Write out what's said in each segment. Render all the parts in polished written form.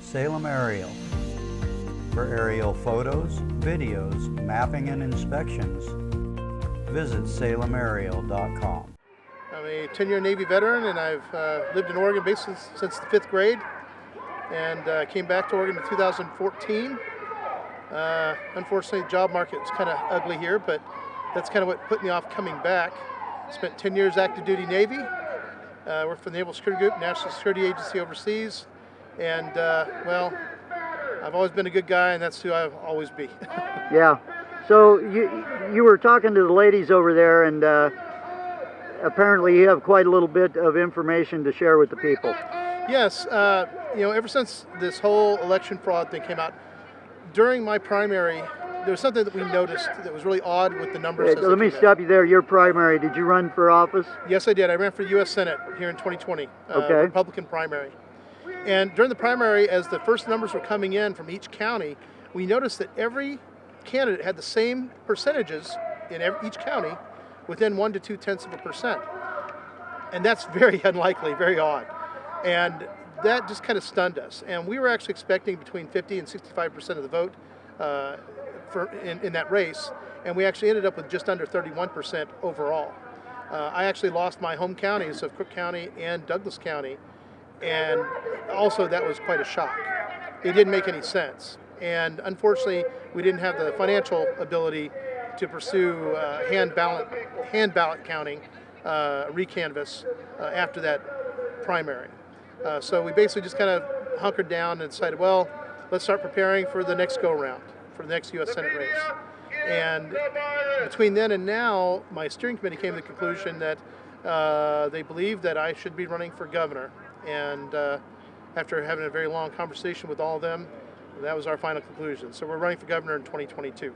Salem Aerial. For aerial photos, videos, mapping, and inspections, visit SalemAerial.com. I'm a 10-year Navy veteran, and I've lived in Oregon basically since the 5th grade, and came back to Oregon in 2014. Unfortunately, the job market is kind of ugly here, but that's kind of what put me off coming back. Spent 10 years active duty Navy, worked for the Naval Security Group, National Security Agency overseas, and well, I've always been a good guy, and that's who I'll always be. Yeah. So you were talking to the ladies over there, and apparently you have quite a little bit of information to share with the people. Yes. You know, ever since this whole election fraud thing came out, during my primary, there was something that we noticed that was really odd with the numbers. Let me stop you there. Your primary, did you run for office? Yes, I did. I ran for U.S. Senate here in 2020, okay. Republican primary. And during the primary, as the first numbers were coming in from each county, we noticed that every candidate had the same percentages in each county within 1 to 2/10%. And that's very unlikely, very odd. And that just kind of stunned us. And we were actually expecting between 50 and 65% of the vote in that race. And we actually ended up with just under 31% overall. I actually lost my home counties of Cook County and Douglas County. And also that was quite a shock. It didn't make any sense. And unfortunately, we didn't have the financial ability to pursue hand ballot counting, recanvass after that primary. So we basically just kind of hunkered down and decided, well, let's start preparing for the next go-round, for the next U.S. Senate race. And between then and now, my steering committee came to the conclusion that they believe that I should be running for governor. And after having a very long conversation with all of them, that was our final conclusion. So we're running for governor in 2022.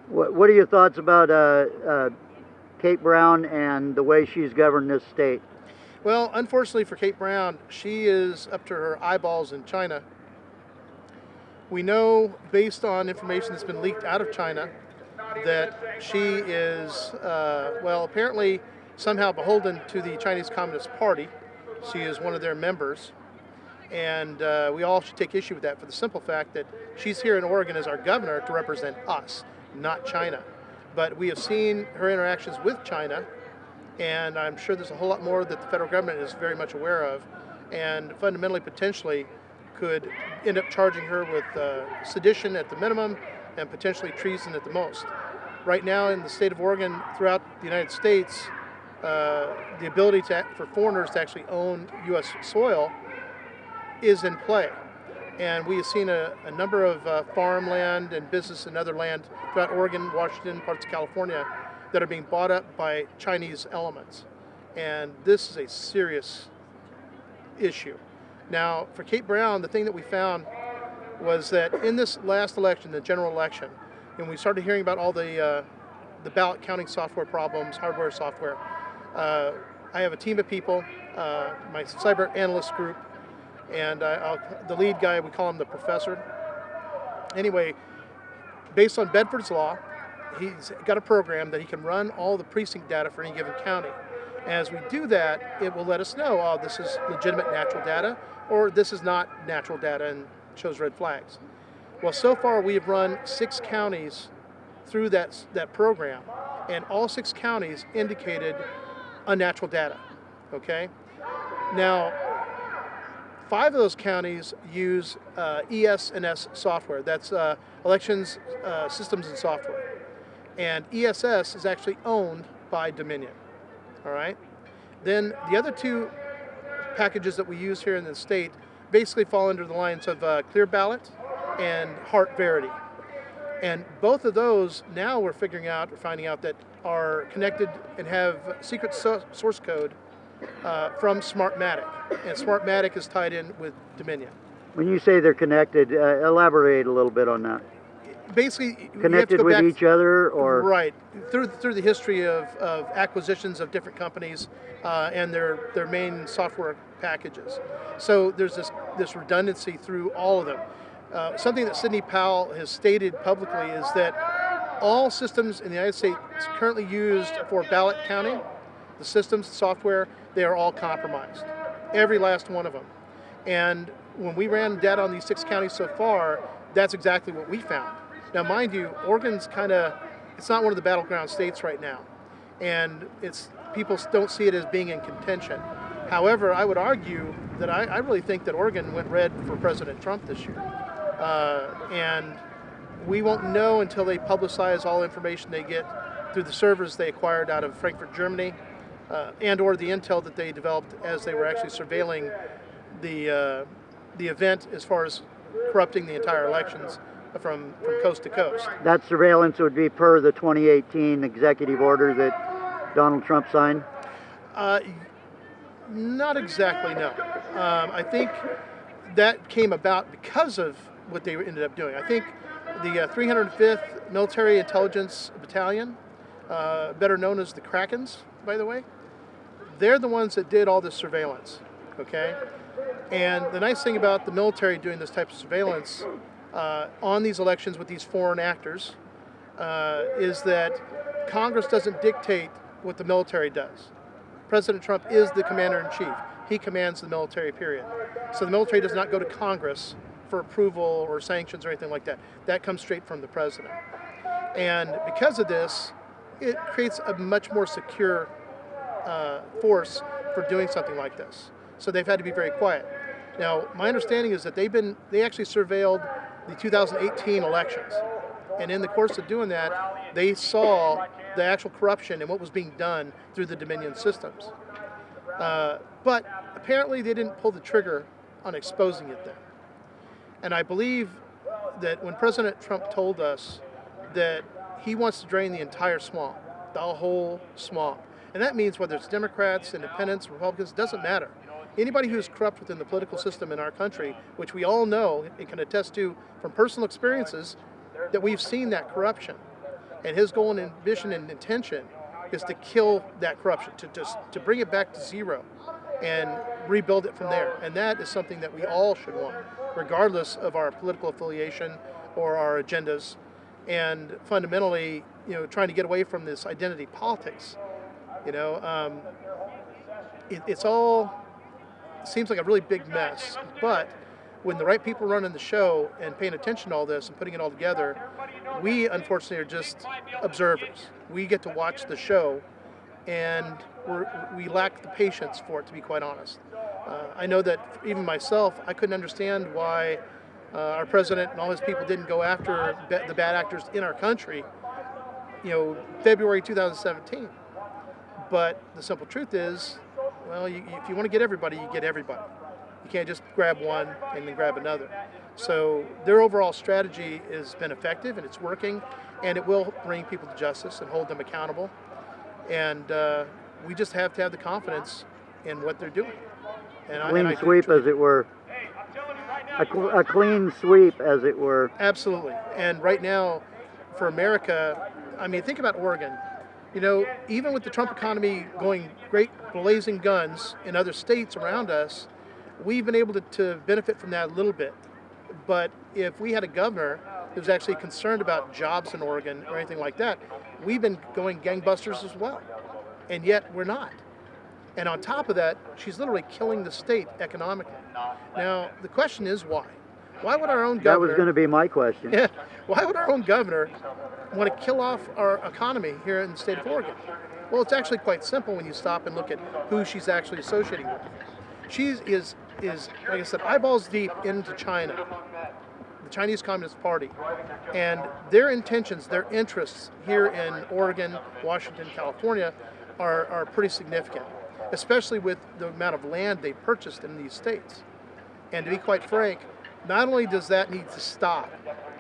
What are your thoughts about Kate Brown and the way she's governed this state? Well, unfortunately for Kate Brown, she is up to her eyeballs in China. We know, based on information that's been leaked out of China, that she is, well, apparently somehow beholden to the Chinese Communist Party. She is one of their members, and we all should take issue with that for the simple fact that she's here in Oregon as our governor to represent us, not China. But we have seen her interactions with China, and I'm sure there's a whole lot more that the federal government is very much aware of, and fundamentally, potentially, could end up charging her with sedition at the minimum and potentially treason at the most. Right now in the state of Oregon, throughout the United States, the ability for foreigners to actually own U.S. soil is in play. And we have seen a number of farmland and business and other land throughout Oregon, Washington, parts of California that are being bought up by Chinese elements. And this is a serious issue. Now, for Kate Brown, the thing that we found was that in this last election, the general election, when we started hearing about all the ballot counting software problems, hardware, software, I have a team of people, my cyber analyst group, and the lead guy, we call him the professor. Anyway, based on Bedford's law, he's got a program that he can run all the precinct data for any given county. As we do that, it will let us know, oh, this is legitimate natural data, or this is not natural data and shows red flags. Well, so far we have run 6 counties through that program, and all 6 counties indicated unnatural data, okay? Now, 5 of those counties use ES&S software. That's elections, systems and software. And ESS is actually owned by Dominion, all right? Then the other 2 packages that we use here in the state basically fall under the lines of Clear Ballot and Heart Verity. And both of those now we're finding out that are connected and have secret source code from Smartmatic. And Smartmatic is tied in with Dominion. When you say they're connected, elaborate a little bit on that. Basically, connected with each other, or right through the history of acquisitions of different companies and their main software packages. So there's this redundancy through all of them. Something that Sidney Powell has stated publicly is that all systems in the United States currently used for ballot counting, the systems, the software, they are all compromised. Every last one of them. And when we ran data on these 6 counties so far, that's exactly what we found. Now, mind you, Oregon's it's not one of the battleground states right now. And people don't see it as being in contention. However, I would argue that I really think that Oregon went red for President Trump this year. And we won't know until they publicize all information they get through the servers they acquired out of Frankfurt, Germany, and or the intel that they developed as they were actually surveilling the event as far as corrupting the entire elections from coast to coast. That surveillance would be per the 2018 executive order that Donald Trump signed? Not exactly, no. I think that came about because of what they ended up doing. I think the 305th Military Intelligence Battalion, better known as the Krakens, by the way, they're the ones that did all this surveillance, okay? And the nice thing about the military doing this type of surveillance on these elections with these foreign actors is that Congress doesn't dictate what the military does. President Trump is the commander-in-chief. He commands the military, period. So the military does not go to Congress for approval or sanctions or anything like that. That comes straight from the president. And because of this, it creates a much more secure force for doing something like this. So they've had to be very quiet. Now, my understanding is that they actually surveilled the 2018 elections. And in the course of doing that, they saw the actual corruption and what was being done through the Dominion systems. But apparently they didn't pull the trigger on exposing it then. And I believe that when President Trump told us that he wants to drain the entire swamp, the whole swamp, and that means whether it's Democrats, Independents, Republicans, doesn't matter. Anybody who's corrupt within the political system in our country, which we all know and can attest to from personal experiences, that we've seen that corruption. And his goal and ambition and intention is to kill that corruption, to bring it back to zero and rebuild it from there. And that is something that we all should want, regardless of our political affiliation or our agendas. And fundamentally, trying to get away from this identity politics. It's all seems like a really big mess, but when the right people are running the show and paying attention to all this and putting it all together, we unfortunately are just observers. We get to watch the show, and we lack the patience for it, to be quite honest. I know that even myself, I couldn't understand why our president and all his people didn't go after the bad actors in our country, February 2017. But the simple truth is, well, if you want to get everybody, you get everybody. You can't just grab one and then grab another. So their overall strategy has been effective and it's working, and it will bring people to justice and hold them accountable. And we just have to have the confidence in what they're doing. Clean sweep, as it were. A clean sweep, as it were. Absolutely. And right now, for America, think about Oregon. Even with the Trump economy going great blazing guns in other states around us, we've been able to benefit from that a little bit. But if we had a governor who's actually concerned about jobs in Oregon or anything like that, we've been going gangbusters as well. And yet we're not. And on top of that, she's literally killing the state economically. Now, the question is why? Why would our own governor... That was going to be my question. Yeah. Why would our own governor want to kill off our economy here in the state of Oregon? Well, it's actually quite simple when you stop and look at who she's actually associating with. She is, like I said, eyeballs deep into China, the Chinese Communist Party, and their intentions, their interests here in Oregon, Washington, California are pretty significant, especially with the amount of land they purchased in these states. And to be quite frank, not only does that need to stop,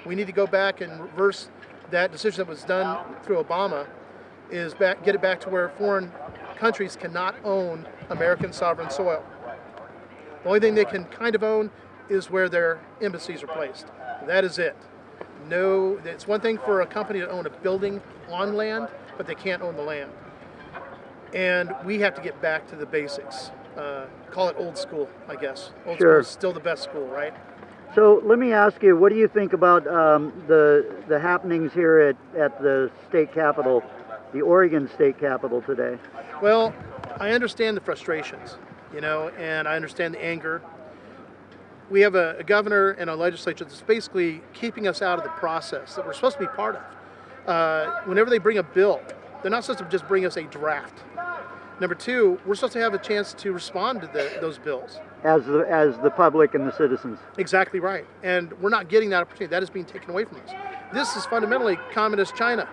we need to go back and reverse that decision that was done through Obama, get it back to where foreign countries cannot own American sovereign soil. The only thing they can kind of own is where their embassies are placed. That is it. No, it's one thing for a company to own a building on land, but they can't own the land. And we have to get back to the basics. Call it old school, I guess. Old school is still the best school, right? So let me ask you, what do you think about the happenings here at the state capitol, the Oregon state capitol today? Well, I understand the frustrations, and I understand the anger. We have a governor and a legislature that's basically keeping us out of the process that we're supposed to be part of. Whenever they bring a bill, they're not supposed to just bring us a draft. Number two, we're supposed to have a chance to respond to those bills. As the public and the citizens. Exactly right. And we're not getting that opportunity. That is being taken away from us. This is fundamentally communist China,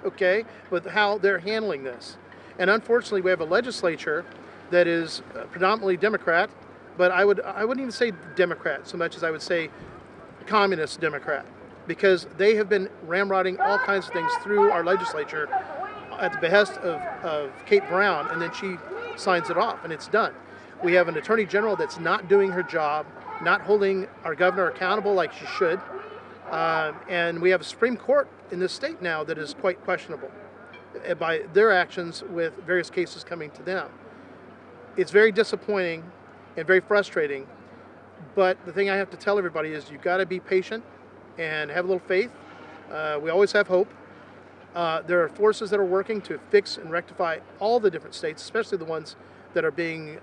okay, with how they're handling this. And unfortunately, we have a legislature that is predominantly Democrat, but I wouldn't even say Democrat so much as I would say communist Democrat, because they have been ramrodding all kinds of things through our legislature at the behest of Kate Brown, and then she signs it off, and it's done. We have an attorney general that's not doing her job, not holding our governor accountable like she should, and we have a Supreme Court in this state now that is quite questionable by their actions with various cases coming to them. It's very disappointing and very frustrating, but the thing I have to tell everybody is you've got to be patient and have a little faith. We always have hope. There are forces that are working to fix and rectify all the different states, especially the ones that are being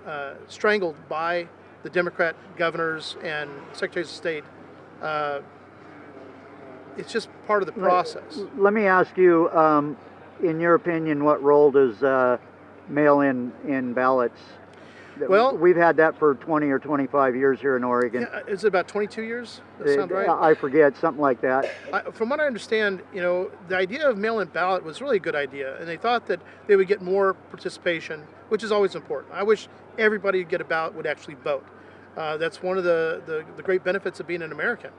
strangled by the Democrat governors and secretaries of state. It's just part of the process. Let me ask you, in your opinion, what role does mail-in ballots? Well, we've had that for 20 or 25 years here in Oregon. Yeah, is it about 22 years? Does that sound right? I forget, something like that. From what I understand, the idea of mail-in ballot was really a good idea, and they thought that they would get more participation, which is always important. I wish everybody would get a ballot, would actually vote. That's one of the great benefits of being an American.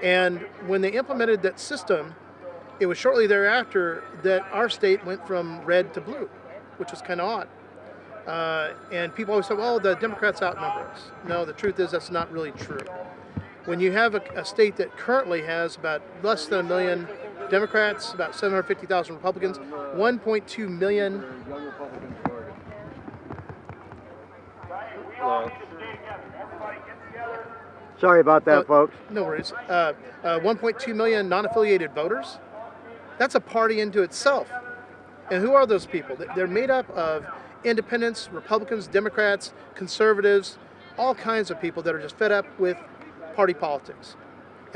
And when they implemented that system, it was shortly thereafter that our state went from red to blue, which was kind of odd. And people always say, well, the Democrats outnumber us. No, the truth is that's not really true. When you have a state that currently has about less than 1 million Democrats, about 750,000 Republicans, 1.2 million. Sorry about that, folks. No worries. 1.2 million non-affiliated voters. That's a party into itself. And who are those people? They're made up of independents, Republicans, Democrats, conservatives, all kinds of people that are just fed up with party politics.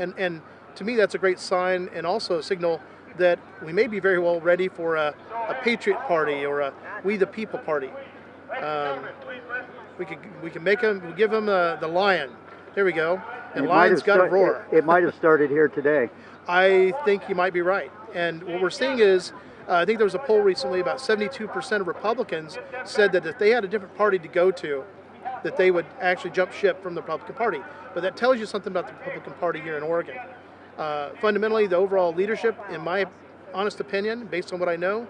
And to me, that's a great sign and also a signal that we may be very well ready for a Patriot Party or a We the People Party. We can make them, give them the lion. There we go. And lion's got to roar. It might have started here today. I think you might be right. And what we're seeing is, I think there was a poll recently, about 72% of Republicans said that if they had a different party to go to, that they would actually jump ship from the Republican Party. But that tells you something about the Republican Party here in Oregon. Fundamentally, the overall leadership, in my honest opinion, based on what I know,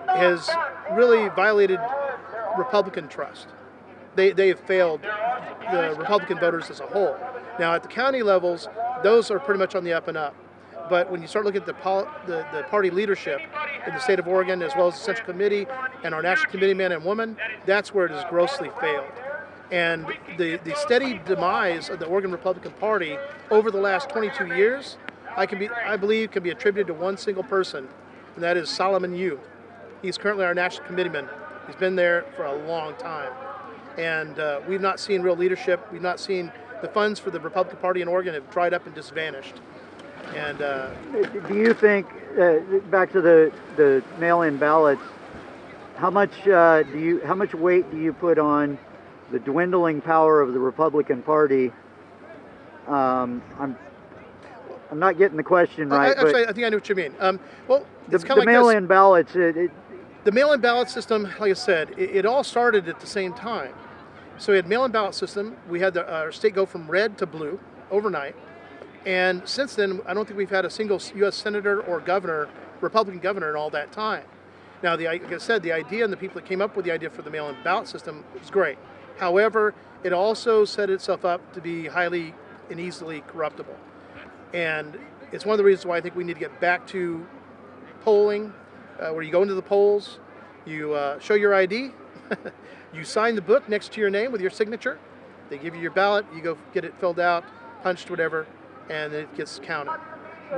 has really violated Republican trust. They have failed the Republican voters as a whole. Now, at the county levels, those are pretty much on the up and up. But when you start looking at the party leadership in the state of Oregon, as well as the Central Committee and our National Committee men and women, that's where it has grossly failed. And the steady demise of the Oregon Republican Party over the last 22 years, I believe can be attributed to one single person, and that is Salem-News. He's currently our National Committeeman. He's been there for a long time. And we've not seen real leadership. We've not seen the funds for the Republican Party in Oregon have dried up and just vanished. And do you think, back to the mail-in ballots, how much weight do you put on the dwindling power of the Republican Party? I'm not getting the question right. Actually, I think I know what you mean. Well, it's the mail-in ballots. The mail-in ballot system, like I said, it all started at the same time. So we had mail-in ballot system. We had our state go from red to blue overnight. And since then, I don't think we've had a single U.S. senator or governor, Republican governor, in all that time. Now, like I said, the idea and the people that came up with the idea for the mail-in ballot system was great. However, it also set itself up to be highly and easily corruptible. And it's one of the reasons why I think we need to get back to polling, where you go into the polls, you show your ID, you sign the book next to your name with your signature, they give you your ballot, you go get it filled out, punched, whatever, and it gets counted.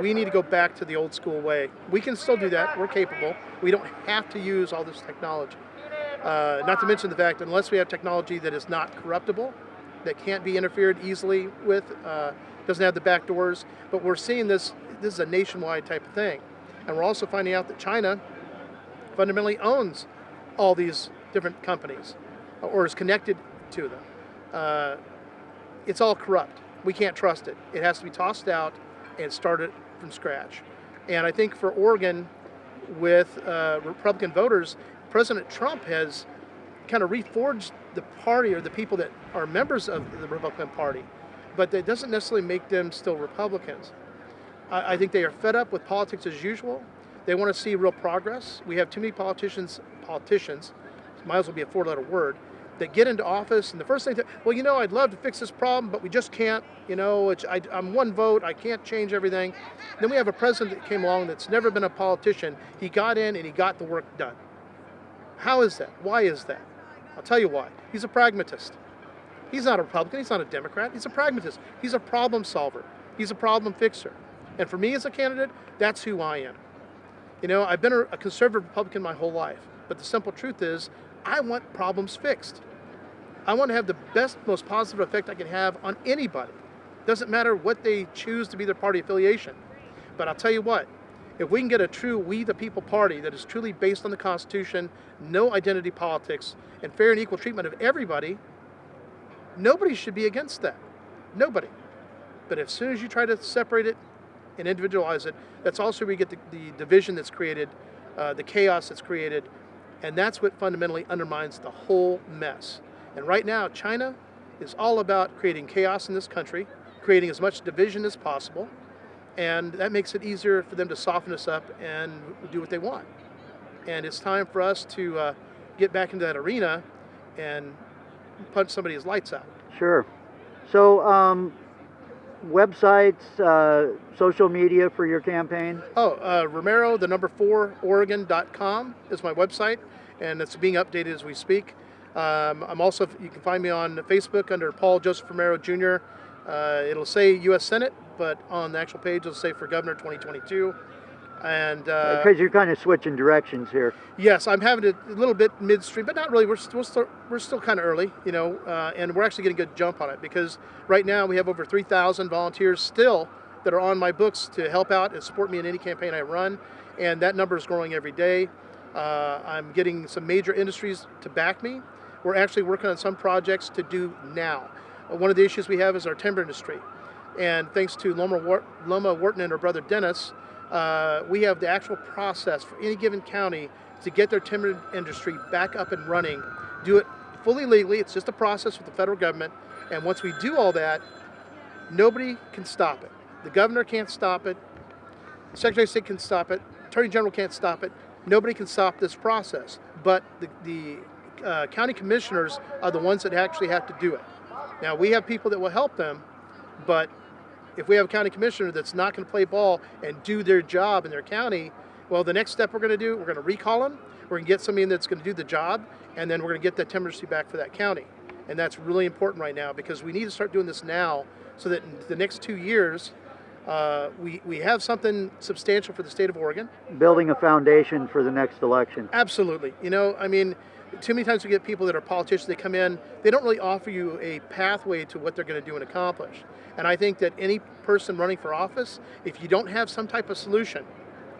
We need to go back to the old school way. We can still do that. We're capable. We don't have to use all this technology. Not to mention the fact that unless we have technology that is not corruptible, that can't be interfered easily with, doesn't have the back doors, but we're seeing this is a nationwide type of thing. And we're also finding out that China fundamentally owns all these different companies or is connected to them. It's all corrupt. We can't trust it. It has to be tossed out and started from scratch. And I think for Oregon, with Republican voters, President Trump has kind of reforged the party or the people that are members of the Republican Party, but that doesn't necessarily make them still Republicans. I think they are fed up with politics as usual. They want to see real progress. We have too many politicians, might as well be a four-letter word, that get into office and the first thing, well, I'd love to fix this problem, but we just can't. I'm one vote, I can't change everything. Then we have a president that came along that's never been a politician. He got in and he got the work done. How is that? Why is that? I'll tell you why. He's a pragmatist. He's not a Republican, he's not a Democrat, he's a pragmatist. He's a problem solver. He's a problem fixer. And for me as a candidate, that's who I am. I've been a conservative Republican my whole life, but the simple truth is, I want problems fixed. I want to have the best, most positive effect I can have on anybody. Doesn't matter what they choose to be their party affiliation. But I'll tell you what, if we can get a true we the people party that is truly based on the Constitution, no identity politics, and fair and equal treatment of everybody, nobody should be against that. Nobody. But as soon as you try to separate it and individualize it, that's also where you get the division that's created, the chaos that's created, and that's what fundamentally undermines the whole mess. And right now, China is all about creating chaos in this country, creating as much division as possible, and that makes it easier for them to soften us up and do what they want. And it's time for us to get back into that arena and punch somebody's lights out. Sure. So, websites, social media for your campaign? Romero, the number 4, Oregon.com is my website, and it's being updated as we speak. I'm also, you can find me on Facebook under Paul Joseph Romero Jr. It'll say U.S. Senate, but on the actual page it'll say for Governor 2022. And because you're kind of switching directions here. Yes, I'm having it a little bit midstream, but not really. We're still kind of early, and we're actually getting a good jump on it because right now we have over 3,000 volunteers still that are on my books to help out and support me in any campaign I run, and that number is growing every day. I'm getting some major industries to back me. We're actually working on some projects to do now. One of the issues we have is our timber industry, and thanks to Loma Wharton and her brother Dennis, we have the actual process for any given county to get their timber industry back up and running, do it fully legally. It's just a process with the federal government. And once we do all that, nobody can stop it. The governor can't stop it. The Secretary of State can stop it. Attorney General can't stop it. Nobody can stop this process. But the county commissioners are the ones that actually have to do it. Now, we have people that will help them, but if we have a county commissioner that's not going to play ball and do their job in their county, well, the next step we're going to do, we're going to recall them, we're going to get somebody that's going to do the job, and then we're going to get that timber industry back for that county. And that's really important right now because we need to start doing this now so that in the next 2 years, we have something substantial for the state of Oregon. Building a foundation for the next election. Absolutely. Too many times we get people that are politicians, they come in, they don't really offer you a pathway to what they're going to do and accomplish. And I think that any person running for office, if you don't have some type of solution,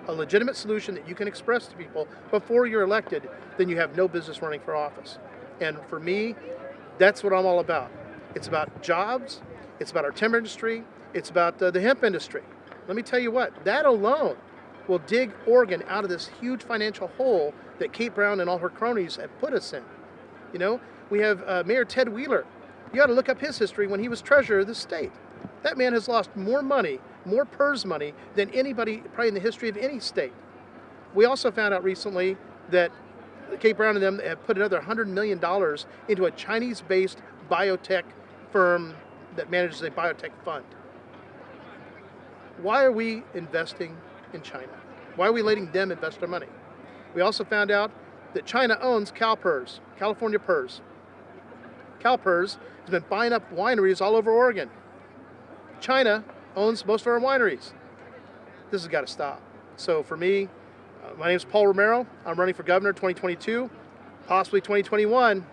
a legitimate solution that you can express to people before you're elected, then you have no business running for office. And for me, that's what I'm all about. It's about jobs, it's about our timber industry, it's about the hemp industry. Let me tell you what, that alone will dig Oregon out of this huge financial hole that Kate Brown and all her cronies have put us in. We have Mayor Ted Wheeler. You ought to look up his history when he was treasurer of the state. That man has lost more money, more PERS money, than anybody probably in the history of any state. We also found out recently that Kate Brown and them have put another $100 million into a Chinese-based biotech firm that manages a biotech fund. Why are we investing in China? Why are we letting them invest our money? We also found out that China owns CalPERS, California PERS. CalPERS has been buying up wineries all over Oregon. China owns most of our wineries. This has got to stop. So for me, my name is Paul Romero. I'm running for governor 2022, possibly 2021.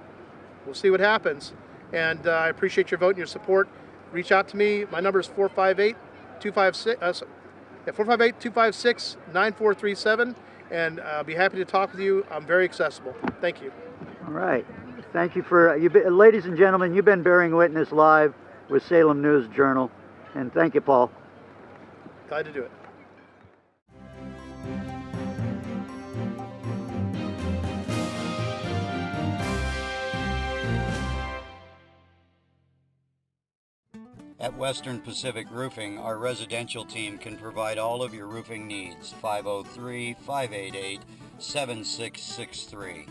We'll see what happens. And I appreciate your vote and your support. Reach out to me. My number is 458-256-9437, and I'll be happy to talk with you. I'm very accessible. Thank you. All right. Thank you for, ladies and gentlemen, you've been bearing witness live with Salem-News Journal, and thank you, Paul. Glad to do it. At Western Pacific Roofing, our residential team can provide all of your roofing needs. 503-588-7663.